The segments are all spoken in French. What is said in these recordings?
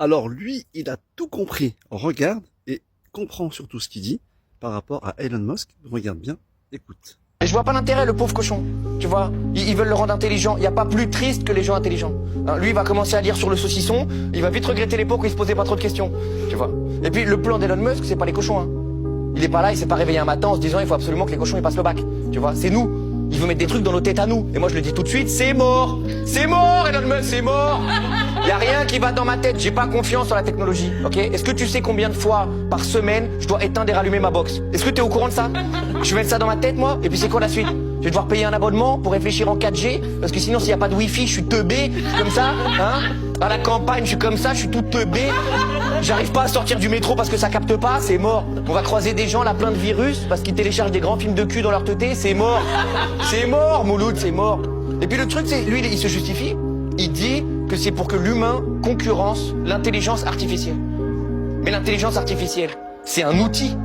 Alors lui, il a tout compris. Regarde et comprend surtout ce qu'il dit par rapport à Elon Musk. Regarde bien, écoute. Et je vois pas l'intérêt, le pauvre cochon. Tu vois, ils veulent le rendre intelligent. Il n'y a pas plus triste que les gens intelligents. Hein, lui, il va commencer à lire sur le saucisson. Il va vite regretter l'époque où il se posait pas trop de questions. Tu vois. Et puis, le plan d'Elon Musk, c'est pas les cochons. Hein. Il est pas là, il s'est pas réveillé un matin en se disant il faut absolument que les cochons ils passent le bac. Tu vois, c'est nous. Il veut mettre des trucs dans nos têtes à nous. Et moi, je le dis tout de suite, c'est mort. C'est mort, Elon Musk, c'est mort. Il y a rien qui va dans ma tête. J'ai pas confiance en la technologie. Ok. Est-ce que tu sais combien de fois par semaine je dois éteindre et rallumer ma box? Est-ce que tu es au courant de ça? Je vais mettre ça dans ma tête, moi. Et puis c'est quoi la suite? Je vais devoir payer un abonnement pour réfléchir en 4G. Parce que sinon, s'il n'y a pas de Wi-Fi, je suis teubé. Comme ça, hein. À la campagne, je suis comme ça, je suis tout teubé. J'arrive pas à sortir du métro parce que ça capte pas, c'est mort. On va croiser des gens là plein de virus parce qu'ils téléchargent des grands films de cul dans leur teuté, c'est mort. C'est mort, Mouloud, c'est mort. Et puis le truc, c'est, lui, il se justifie. Il dit que c'est pour que l'humain concurrence l'intelligence artificielle. Mais l'intelligence artificielle, c'est un outil.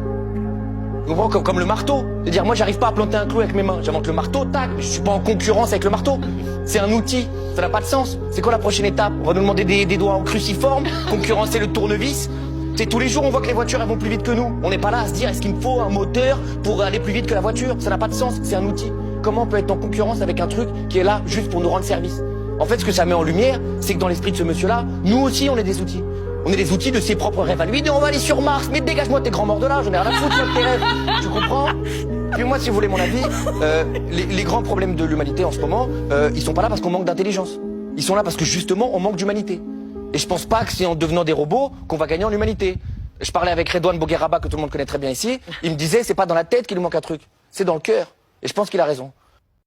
Vous comprenez, comme le marteau. C'est-à-dire, moi, j'arrive pas à planter un clou avec mes mains. J'invente le marteau, tac, mais je suis pas en concurrence avec le marteau. C'est un outil. Ça n'a pas de sens. C'est quoi la prochaine étape? On va nous demander des doigts en cruciforme, concurrencer le tournevis. C'est tous les jours, on voit que les voitures, elles vont plus vite que nous. On n'est pas là à se dire, est-ce qu'il me faut un moteur pour aller plus vite que la voiture? Ça n'a pas de sens. C'est un outil. Comment on peut être en concurrence avec un truc qui est là juste pour nous rendre service? En fait, ce que ça met en lumière, c'est que dans l'esprit de ce monsieur-là, nous aussi, on est des outils. On est des outils de ses propres rêves à lui. On va aller sur Mars, mais dégage-moi tes grands morts de là, j'en ai rien à foutre de tes rêves. Tu comprends? Puis moi, si vous voulez mon avis, les grands problèmes de l'humanité en ce moment, ils sont pas là parce qu'on manque d'intelligence. Ils sont là parce que justement, on manque d'humanité. Et je pense pas que c'est en devenant des robots qu'on va gagner en humanité. Je parlais avec Redouane Bougueraba, que tout le monde connaît très bien ici. Il me disait, c'est pas dans la tête qu'il nous manque un truc, c'est dans le cœur. Et je pense qu'il a raison.